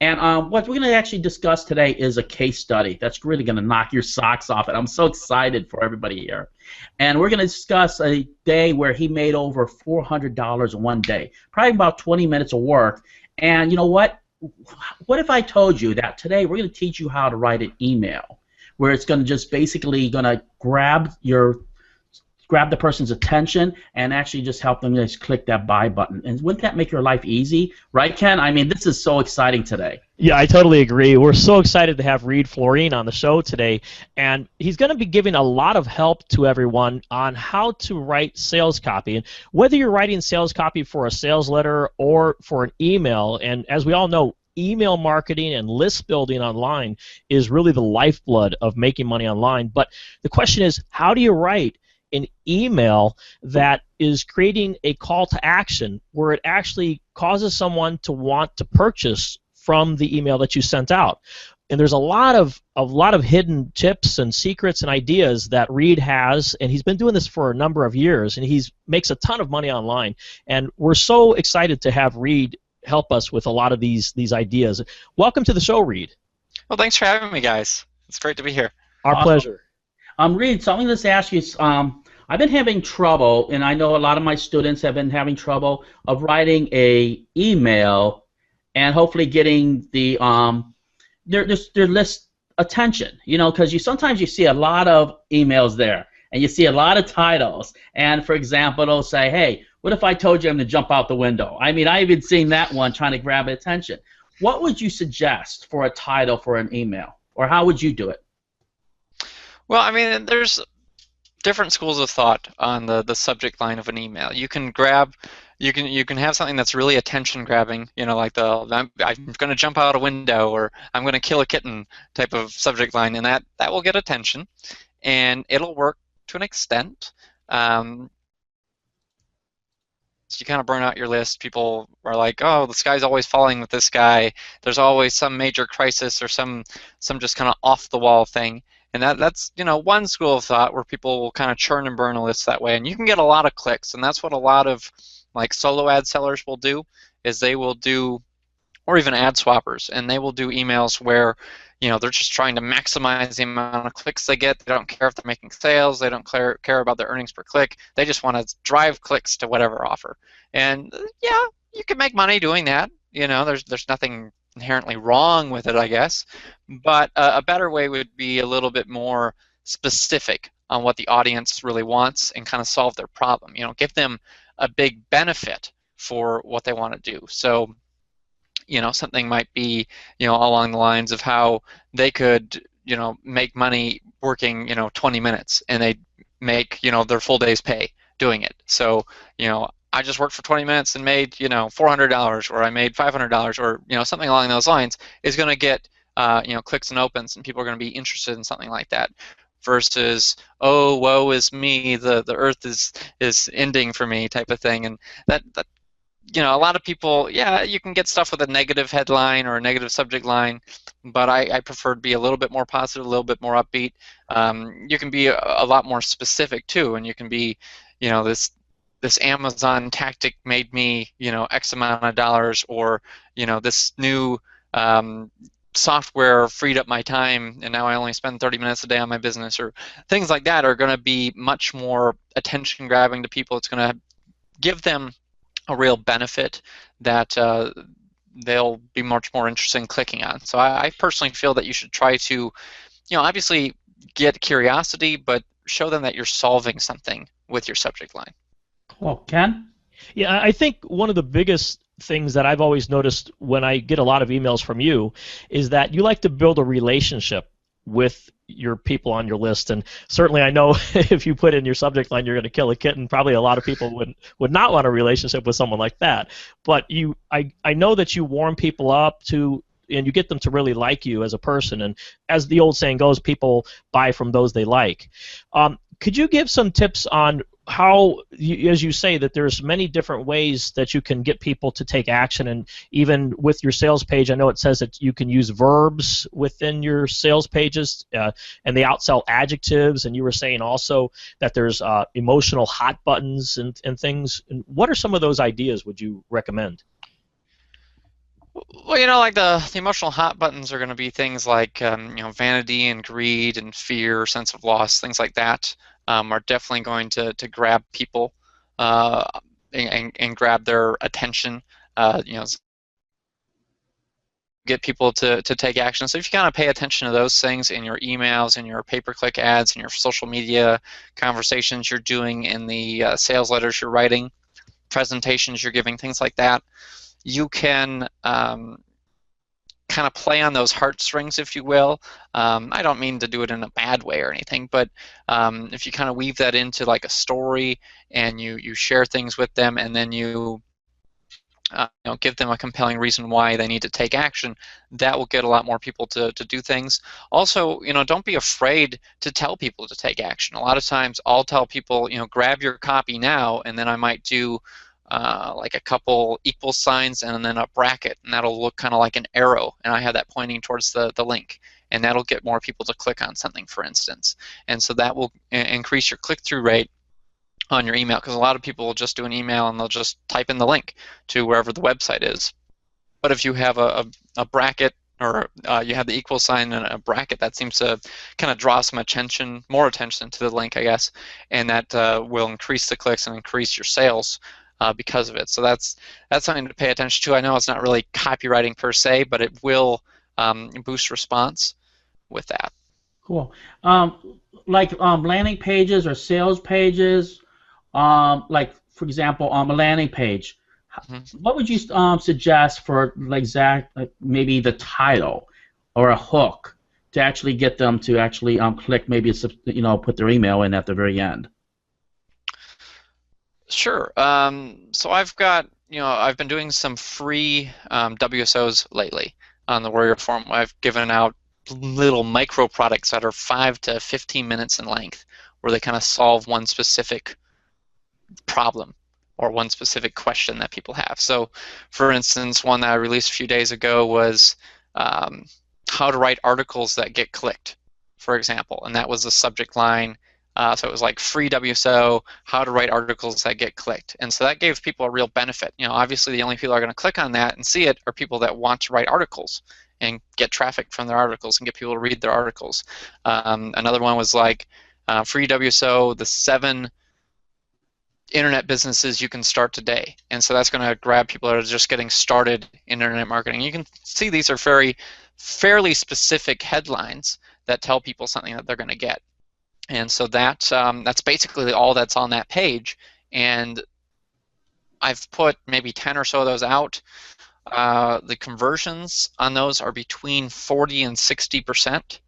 And what we're going to actually discuss today is a case study that's really going to knock your socks off. And I'm so excited for everybody here. And we're going to discuss a day where he made over $400 in one day, probably about 20 minutes of work. And you know what? What if I told you that today we're going to teach you how to write an email where it's going to just basically going to grab the person's attention and actually just help them just click that buy button. And wouldn't that make your life easy? Right, Ken? I mean, this is so exciting today. Yeah, I totally agree. We're so excited to have Reed Florine on the show today, and he's going to be giving a lot of help to everyone on how to write sales copy. And whether you're writing sales copy for a sales letter or for an email, and as we all know, email marketing and list building online is really the lifeblood of making money online. But the question is, how do you write an email that is creating a call to action where it actually causes someone to want to purchase from the email that you sent out? And there's a lot of hidden tips and secrets and ideas that Reed has, and he's been doing this for a number of years, and he makes a ton of money online. And we're so excited to have Reed help us with a lot of these ideas. Welcome to the show, Reed. Well, thanks for having me, guys. It's great to be here. Our pleasure. Reed, so I'm going to ask you, I've been having trouble, and I know a lot of my students have been having trouble of writing a email and hopefully getting their list attention, because sometimes you see a lot of emails there, and you see a lot of titles, and for example, it'll say, hey, what if I told you I'm going to jump out the window? I mean, I've even seen that one trying to grab attention. What would you suggest for a title for an email, or how would you do it? Well, I mean, there's different schools of thought on the subject line of an email. You can have something that's really attention grabbing, like I'm going to jump out a window, or I'm going to kill a kitten type of subject line, and that will get attention, and it'll work to an extent. So you kind of burn out your list. People are like, oh, the sky's always falling with this guy. There's always some major crisis or some just kind of off the wall thing. And that's one school of thought where people will kind of churn and burn a list that way, and you can get a lot of clicks, and that's what a lot of like solo ad sellers will do, is they will do, or even ad swappers, and they will do emails where they're just trying to maximize the amount of clicks they get. They don't care if they're making sales. They don't care about their earnings per click. They just want to drive clicks to whatever offer. And yeah, you can make money doing that. There's nothing inherently wrong with it, I guess. But a better way would be a little bit more specific on what the audience really wants and kind of solve their problem. Give them a big benefit for what they want to do. So something might be, along the lines of how they could, make money working, 20 minutes, and they make, their full day's pay doing it. So, I just worked for 20 minutes and made, $400, or I made $500, or, something along those lines is going to get, clicks and opens, and people are going to be interested in something like that. Versus, oh, woe is me, the earth is ending for me type of thing. And that a lot of people, yeah, you can get stuff with a negative headline or a negative subject line, but I prefer to be a little bit more positive, a little bit more upbeat. You can be a lot more specific too, and you can be, this Amazon tactic made me, X amount of dollars, or, this new software freed up my time, and now I only spend 30 minutes a day on my business, or things like that are going to be much more attention grabbing to people. It's going to give them a real benefit that they'll be much more interested in clicking on. So I personally feel that you should try to, obviously get curiosity, but show them that you're solving something with your subject line. Well, Ken? Yeah, I think one of the biggest things that I've always noticed when I get a lot of emails from you is that you like to build a relationship with your people on your list. And certainly I know if you put in your subject line you're going to kill a kitten, probably a lot of people would not want a relationship with someone like that. But I know that you warm people up to, and you get them to really like you as a person. And as the old saying goes, people buy from those they like. Could you give some tips on how, as you say, that there's many different ways that you can get people to take action, and even with your sales page, I know it says that you can use verbs within your sales pages, and they outsell adjectives, and you were saying also that there's emotional hot buttons and things. And what are some of those ideas would you recommend? Well, like the emotional hot buttons are going to be things like vanity and greed and fear, sense of loss, things like that are definitely going to grab people uh, and grab their attention. Get people to take action. So if you kind of pay attention to those things in your emails, in your pay-per-click ads, in your social media conversations you're doing, in the sales letters you're writing, presentations you're giving, things like that, you can kind of play on those heartstrings, if you will. I don't mean to do it in a bad way or anything, but if you kind of weave that into like a story and you share things with them, and then you give them a compelling reason why they need to take action, that will get a lot more people to do things. Also, don't be afraid to tell people to take action. A lot of times I'll tell people, grab your copy now, and then I might do like a couple equal signs and then a bracket, and that'll look kind of like an arrow, and I have that pointing towards the link, and that'll get more people to click on something, for instance. And so that will increase your click-through rate on your email, because a lot of people will just do an email and they'll just type in the link to wherever the website is. But if you have a bracket, or you have the equal sign and a bracket, that seems to kind of draw some attention, more attention to the link, I guess, and that will increase the clicks and increase your sales because of it. So that's something to pay attention to. I know it's not really copywriting per se, but it will boost response with that. Cool. Like landing pages or sales pages, like for example, a landing page. Mm-hmm. What would you suggest for maybe the title or a hook to actually get them to actually click, maybe put their email in at the very end? Sure. So I've been doing some free WSOs lately on the Warrior Forum. I've given out little micro products that are 5 to 15 minutes in length, where they kind of solve one specific problem or one specific question that people have. So, for instance, one that I released a few days ago was how to write articles that get clicked, for example, and that was the subject line. So it was like free WSO, how to write articles that get clicked. And so that gave people a real benefit. Obviously the only people that are going to click on that and see it are people that want to write articles and get traffic from their articles and get people to read their articles. Another one was like free WSO, the 7 internet businesses you can start today. And so that's going to grab people that are just getting started in internet marketing. You can see these are fairly specific headlines that tell people something that they're going to get. And so that's basically all that's on that page. And I've put maybe 10 or so of those out. The conversions on those are between 40 and 60%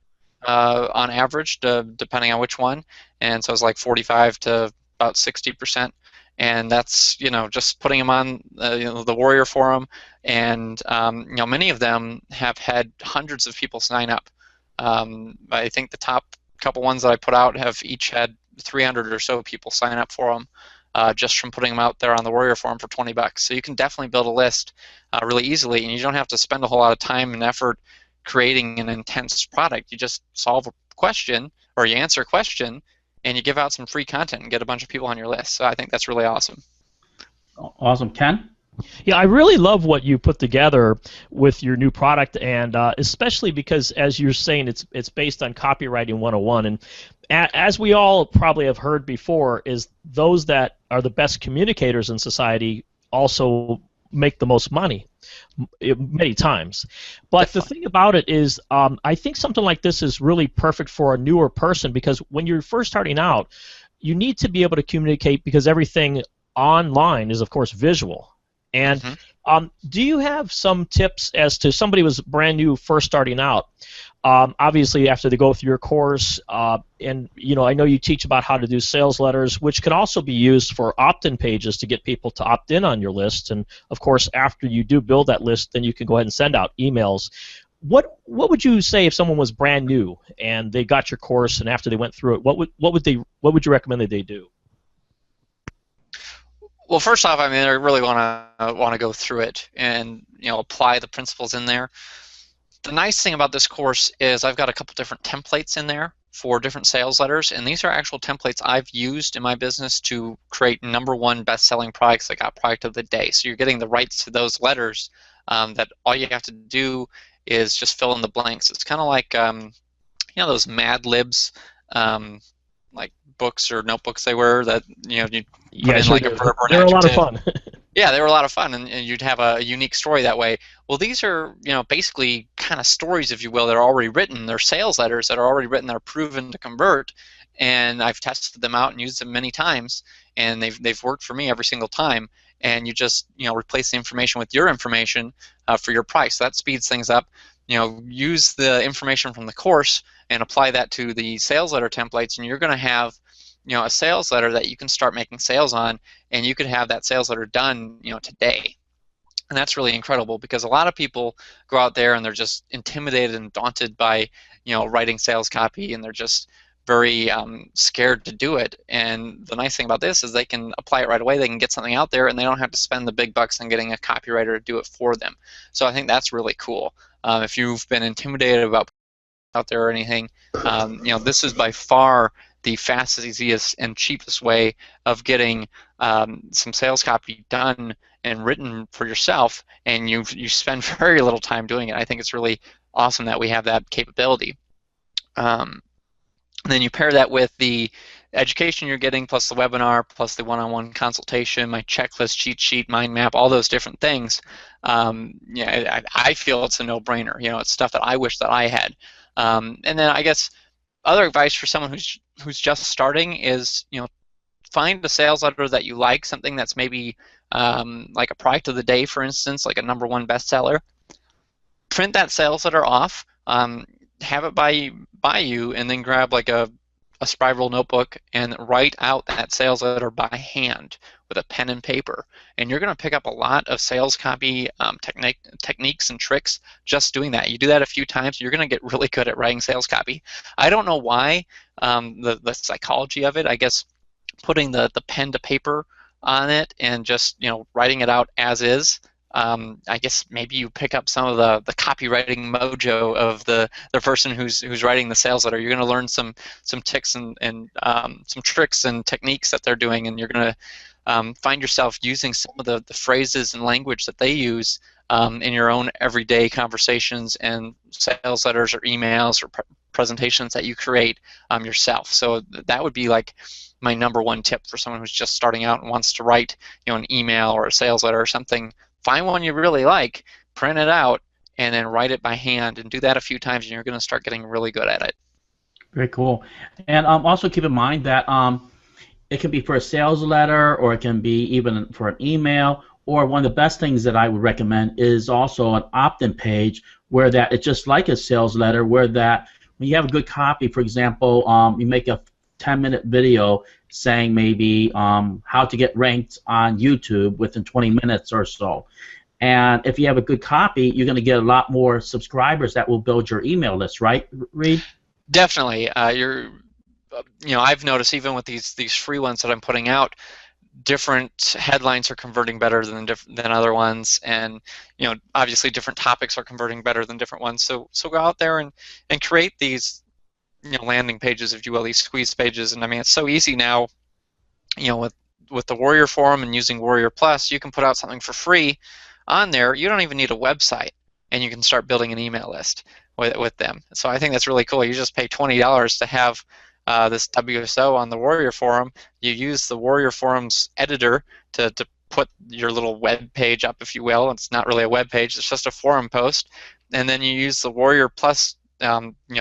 on average, depending on which one. And so it's like 45 to about 60%. And that's just putting them on the Warrior Forum. And many of them have had hundreds of people sign up. I think the top couple ones that I put out have each had 300 or so people sign up for them just from putting them out there on the Warrior Forum for $20. So you can definitely build a list really easily, and you don't have to spend a whole lot of time and effort creating an intense product. You just solve a question, or you answer a question, and you give out some free content and get a bunch of people on your list. So I think that's really awesome. Awesome. Ken? Yeah, I really love what you put together with your new product, and especially because, as you're saying, it's based on Copywriting 101. And as we all probably have heard before, is those that are the best communicators in society also make the most money many times. But Definitely. The thing about it is, I think something like this is really perfect for a newer person, because when you're first starting out, you need to be able to communicate, because everything online is, of course, visual. And do you have some tips as to somebody was brand new, first starting out? Obviously, after they go through your course, and I know you teach about how to do sales letters, which can also be used for opt-in pages to get people to opt in on your list. And of course, after you do build that list, then you can go ahead and send out emails. What would you say if someone was brand new and they got your course, and after they went through it, what would you recommend that they do? Well, first off, I mean, I really want to go through it and apply the principles in there. The nice thing about this course is I've got a couple different templates in there for different sales letters, and these are actual templates I've used in my business to create #1 best-selling products that got product of the day. So you're getting the rights to those letters that all you have to do is just fill in the blanks. It's kind of like those Mad Libs, like books or notebooks they were that you put in sure like a do. verb or an They're a lot of adjective. fun. Yeah, they were a lot of fun, and you'd have a unique story that way. Well, these are, basically kind of stories, if you will, that are already written. They're sales letters that are already written, that are proven to convert, and I've tested them out and used them many times, and they've worked for me every single time. And you just, replace the information with your information for your price. So that speeds things up. Use the information from the course and apply that to the sales letter templates, and you're going to have a sales letter that you can start making sales on, and you could have that sales letter done today. And that's really incredible, because a lot of people go out there and they're just intimidated and daunted by writing sales copy, and they're just very scared to do it. And the nice thing about this is they can apply it right away. They can get something out there, and they don't have to spend the big bucks on getting a copywriter to do it for them. So I think that's really cool. If you've been intimidated about out there or anything, this is by far the fastest, easiest, and cheapest way of getting some sales copy done and written for yourself, and you spend very little time doing it. I think it's really awesome that we have that capability. And then you pair that with the education you're getting, plus the webinar, plus the one-on-one consultation, my checklist, cheat sheet, mind map, all those different things. I feel it's a no-brainer. It's stuff that I wish that I had. And then I guess other advice for someone who's just starting is, find a sales letter that you like, something that's maybe like a product of the day, for instance, like a #1 bestseller. Print that sales letter off, have it by you, and then grab like a spiral notebook and write out that sales letter by hand with a pen and paper. And you're going to pick up a lot of sales copy techniques and tricks just doing that. You do that a few times, you're going to get really good at writing sales copy. I don't know why, the psychology of it, I guess putting the pen to paper on it and just writing it out as is, I guess maybe you pick up some of the copywriting mojo of the person who's writing the sales letter. You're going to learn some tips and some tricks and techniques that they're doing, and you're going to find yourself using some of the phrases and language that they use in your own everyday conversations and sales letters or emails or presentations that you create yourself. So that would be like my #1 tip for someone who's just starting out and wants to write an email or a sales letter or something. Find one you really like, print it out, and then write it by hand, and do that a few times, and you're going to start getting really good at it. Very cool. And also keep in mind that it can be for a sales letter, or it can be even for an email, or one of the best things that I would recommend is also an opt-in page where that it's just like a sales letter, where that when you have a good copy, for example, you make a 10-minute video saying maybe how to get ranked on YouTube within 20 minutes or so. And if you have a good copy, you're going to get a lot more subscribers that will build your email list, right, Reed? Definitely. I've noticed even with these free ones that I'm putting out, different headlines are converting better than other ones, and obviously different topics are converting better than different ones. So go out there and create these landing pages, if you will, these squeeze pages. And I mean, it's so easy now, with the Warrior Forum and using Warrior Plus, you can put out something for free on there. You don't even need a website, and you can start building an email list with them. So I think that's really cool. You just pay $20 to have this WSO on the Warrior Forum. You use the Warrior Forum's editor to put your little web page up, if you will. It's not really a web page, it's just a forum post. And then you use the Warrior Plus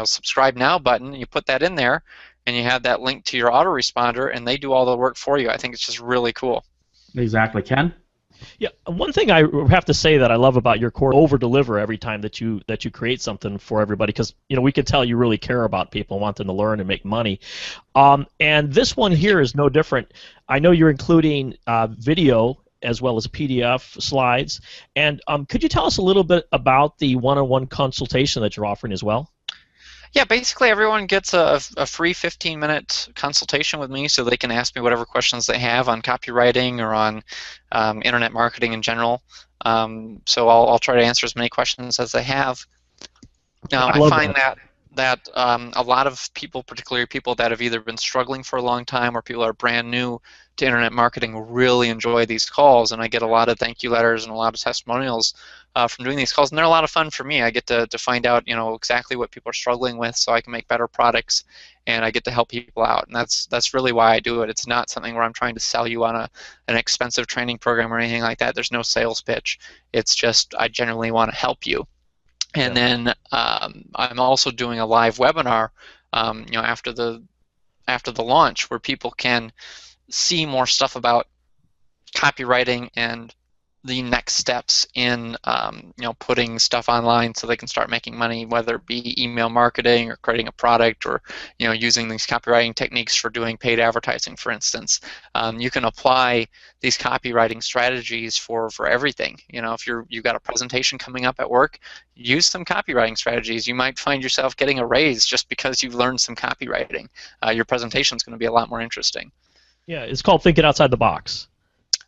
subscribe now button, you put that in there, and you have that link to your autoresponder, and they do all the work for you. I think it's just really cool. Exactly. Ken? Yeah, one thing I have to say that I love about your course, over-deliver every time that you create something for everybody, because we can tell you really care about people, want them to learn and make money. And this one here is no different. I know you're including video as well as PDF slides. And could you tell us a little bit about the one-on-one consultation that you're offering as well? Yeah, basically everyone gets a free 15-minute consultation with me, so they can ask me whatever questions they have on copywriting or on internet marketing in general. So I'll try to answer as many questions as they have. Now, I find that that a lot of people, particularly people that have either been struggling for a long time or people that are brand new to internet marketing, really enjoy these calls, and I get a lot of thank you letters and a lot of testimonials from doing these calls, and they're a lot of fun for me. I get to find out, exactly what people are struggling with, so I can make better products, and I get to help people out, and that's really why I do it. It's not something where I'm trying to sell you on an expensive training program or anything like that. There's no sales pitch. It's just I genuinely want to help you. And then I'm also doing a live webinar, after the launch, where people can see more stuff about copywriting and the next steps in putting stuff online so they can start making money, whether it be email marketing or creating a product or using these copywriting techniques for doing paid advertising, for instance. You can apply these copywriting strategies for everything. If you've got a presentation coming up at work, use some copywriting strategies. You might find yourself getting a raise just because you've learned some copywriting. Your presentation is going to be a lot more interesting. Yeah, it's called thinking outside the box.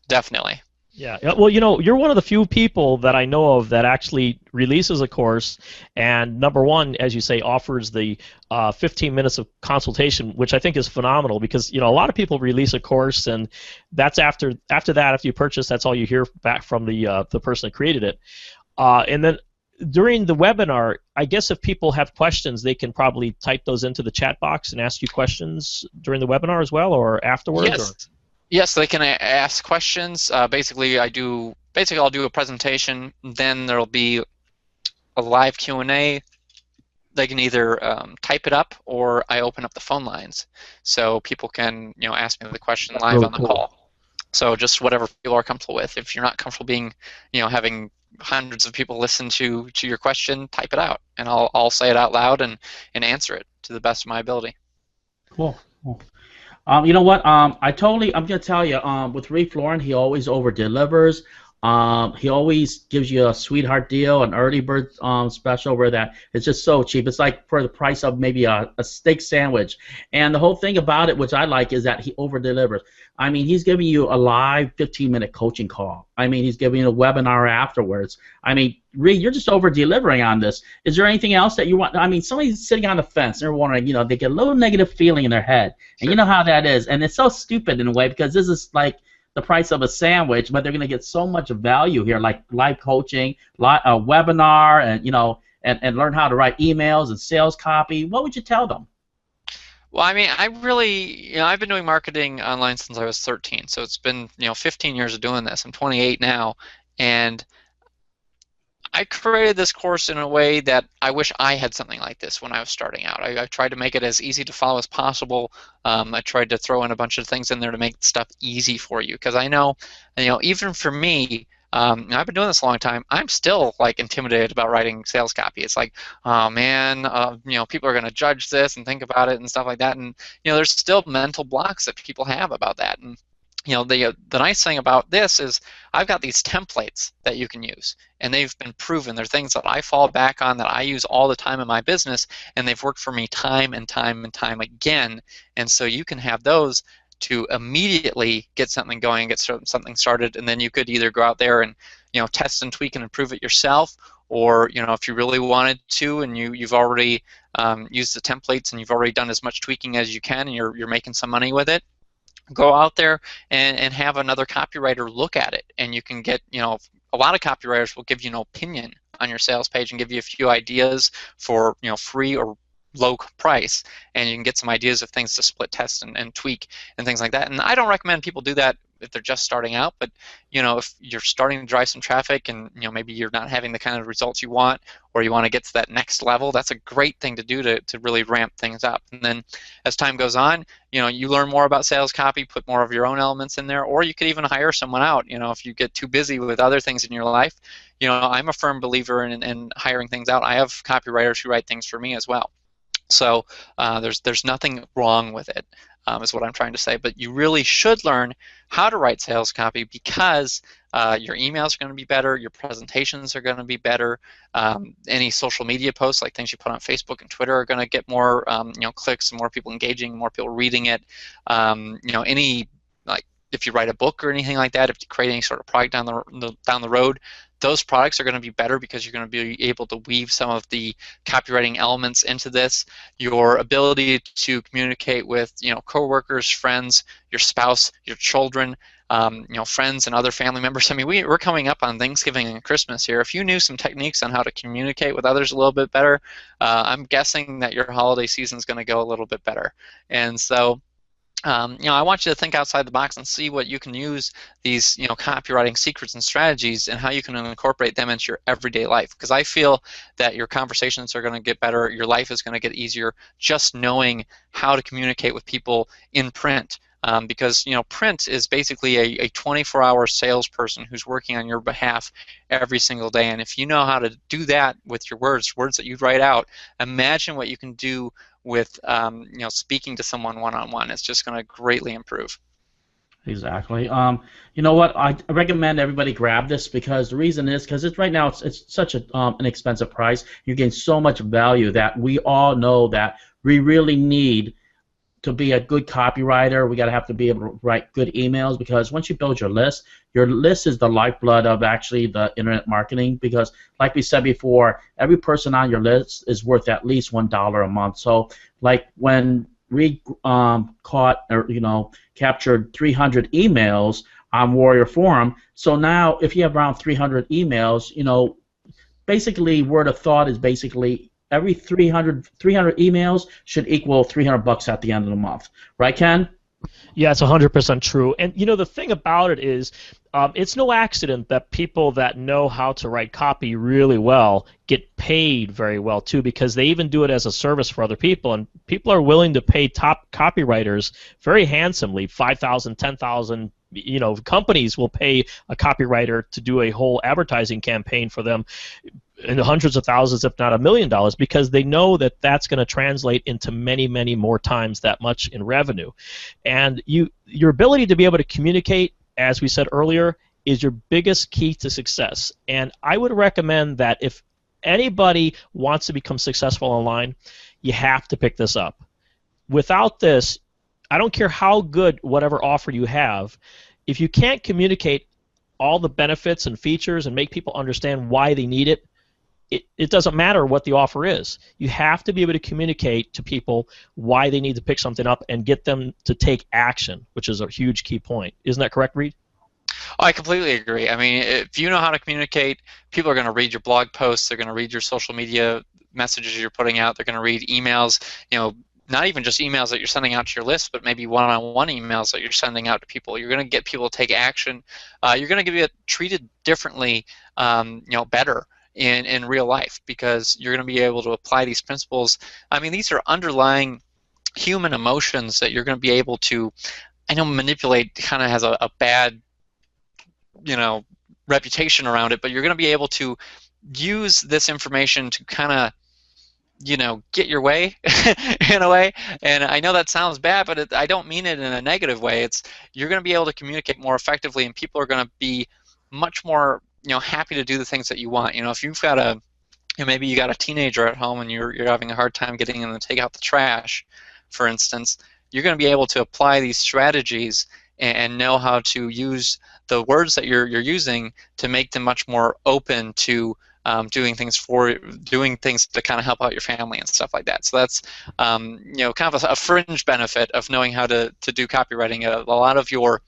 Definitely. Yeah, well, you're one of the few people that I know of that actually releases a course, and number one, as you say, offers the 15 minutes of consultation, which I think is phenomenal, because a lot of people release a course, and that's after that, if you purchase, that's all you hear back from the person that created it. And then during the webinar, I guess if people have questions, they can probably type those into the chat box and ask you questions during the webinar as well, or afterwards. Yes. Or? Yes, they can ask questions. Basically, I'll do a presentation. Then there'll be a live Q&A. They can either type it up, or I open up the phone lines, so people can ask me the question live on the call. So just whatever people are comfortable with. If you're not comfortable being having hundreds of people listen to your question, type it out, and I'll say it out loud and answer it to the best of my ability. Cool. You know what? I'm gonna tell you. With reed1, he always over delivers. He always gives you a sweetheart deal, an early bird special, where that it's just so cheap. It's like for the price of maybe a steak sandwich. And the whole thing about it, which I like, is that he over delivers. I mean, he's giving you a live 15-minute coaching call. I mean, he's giving you a webinar afterwards. I mean, Reed, you're just over delivering on this. Is there anything else that you want? I mean, somebody's sitting on the fence. They're wondering, they get a little negative feeling in their head, and you know how that is. And it's so stupid in a way, because this is like the price of a sandwich, but they're going to get so much value here, like live coaching, a webinar, and learn how to write emails and sales copy. What would you tell them? Well, I mean, I really, I've been doing marketing online since I was 13, so it's been, 15 years of doing this. I'm 28 now, and I created this course in a way that I wish I had something like this when I was starting out. I tried to make it as easy to follow as possible. I tried to throw in a bunch of things in there to make stuff easy for you, because I know, even for me, I've been doing this a long time, I'm still intimidated about writing sales copy. It's like, oh man, people are going to judge this and think about it and stuff like that, and there's still mental blocks that people have about that. And the nice thing about this is I've got these templates that you can use, and they've been proven. They're things that I fall back on, that I use all the time in my business, and they've worked for me time and time and time again. And so you can have those to immediately get something going, get something started, and then you could either go out there and test and tweak and improve it yourself, or if you really wanted to, and you've already used the templates and you've already done as much tweaking as you can, and you're making some money with it, go out there and have another copywriter look at it. And you can get, a lot of copywriters will give you an opinion on your sales page and give you a few ideas for free or low price, and you can get some ideas of things to split test and tweak and things like that. And I don't recommend people do that if they're just starting out, but if you're starting to drive some traffic and maybe you're not having the kind of results you want, or you want to get to that next level, that's a great thing to do to really ramp things up. And then as time goes on, you learn more about sales copy, put more of your own elements in there, or you could even hire someone out. If you get too busy with other things in your life, I'm a firm believer in hiring things out. I have copywriters who write things for me as well. So there's nothing wrong with it, is what I'm trying to say. But you really should learn how to write sales copy, because your emails are going to be better, your presentations are going to be better, any social media posts, like things you put on Facebook and Twitter, are going to get more clicks and more people engaging, more people reading it. Any, like if you write a book or anything like that, if you create any sort of product down the road, those products are going to be better because you're going to be able to weave some of the copywriting elements into this. Your ability to communicate with, coworkers, friends, your spouse, your children, friends and other family members. I mean, we're coming up on Thanksgiving and Christmas here. If you knew some techniques on how to communicate with others a little bit better, I'm guessing that your holiday season is going to go a little bit better. And so, I want you to think outside the box and see what you can use these, copywriting secrets and strategies and how you can incorporate them into your everyday life. Because I feel that your conversations are going to get better, your life is going to get easier just knowing how to communicate with people in print. Because print is basically a 24-hour salesperson who's working on your behalf every single day. And if you know how to do that with your words that you write out, imagine what you can do with speaking to someone one-on-one. It's just going to greatly improve. Exactly. You know what? I recommend everybody grab this because the reason is because right now it's such an expensive price. You're getting so much value that we all know that we really need to be a good copywriter. We have to be able to write good emails because once you build your list is the lifeblood of actually the internet marketing because, like we said before, every person on your list is worth at least $1 a month. So, like when we captured 300 emails on Warrior Forum, so now if you have around 300 emails, basically word of thought is basically every 300 emails should equal $300 at the end of the month. Right, Ken? Yeah, it's 100% true. And the thing about it is, it's no accident that people that know how to write copy really well get paid very well too, because they even do it as a service for other people, and people are willing to pay top copywriters very handsomely, $5,000, $10,000. Companies will pay a copywriter to do a whole advertising campaign for them in the hundreds of thousands, if not $1 million, because they know that that's going to translate into many, many more times that much in revenue. And your ability to be able to communicate, as we said earlier, is your biggest key to success. And I would recommend that if anybody wants to become successful online, you have to pick this up. Without this, I don't care how good whatever offer you have, if you can't communicate all the benefits and features and make people understand why they need it, it doesn't matter what the offer is. You have to be able to communicate to people why they need to pick something up and get them to take action, which is a huge key point. Isn't that correct, Reed? Oh, I completely agree. I mean, if you know how to communicate, people are going to read your blog posts, they're going to read your social media messages you're putting out, they're going to read emails, not even just emails that you're sending out to your list, but maybe one-on-one emails that you're sending out to people. You're going to get people to take action. You're going to get treated differently, better in real life because you're going to be able to apply these principles. I mean, these are underlying human emotions that you're going to be able to, I know manipulate kind of has a bad, reputation around it, but you're going to be able to use this information to kind of, get your way in a way. And I know that sounds bad, but I don't mean it in a negative way. You're going to be able to communicate more effectively, and people are going to be much more, happy to do the things that you want. If you've got maybe you got a teenager at home and you're having a hard time getting them to take out the trash, for instance, you're going to be able to apply these strategies and know how to use the words that you're using to make them much more open to doing things to kind of help out your family and stuff like that. So that's kind of a fringe benefit of knowing how to do copywriting. A lot of your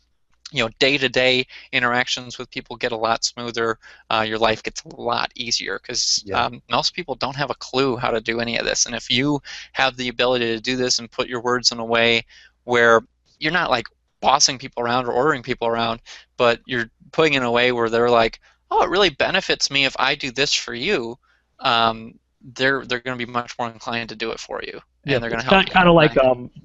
day-to-day interactions with people get a lot smoother. Your life gets a lot easier because most people don't have a clue how to do any of this. And if you have the ability to do this and put your words in a way where you're not like bossing people around or ordering people around, but you're putting it in a way where they're like, oh, it really benefits me if I do this for you, they're going to be much more inclined to do it for you. Yeah, and they're going to help you. Kind of like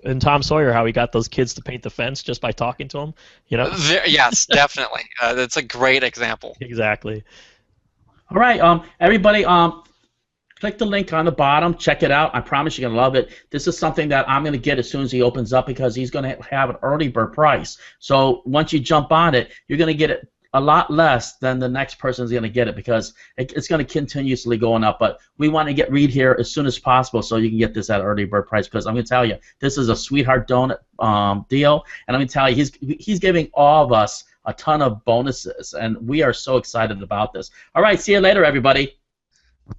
in Tom Sawyer, how he got those kids to paint the fence just by talking to them. Yes, definitely. That's a great example. Exactly. All right, everybody, click the link on the bottom. Check it out. I promise you're going to love it. This is something that I'm going to get as soon as he opens up because he's going to have an early bird price. So once you jump on it, you're going to get it a lot less than the next person is going to get it because it's going to continuously going up. But we want to get Reed here as soon as possible so you can get this at early bird price because I'm going to tell you, this is a sweetheart donut deal, and I'm going to tell you, he's giving all of us a ton of bonuses, and we are so excited about this. All right, see you later, everybody.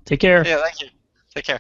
Take care. Yeah, thank you. Take care.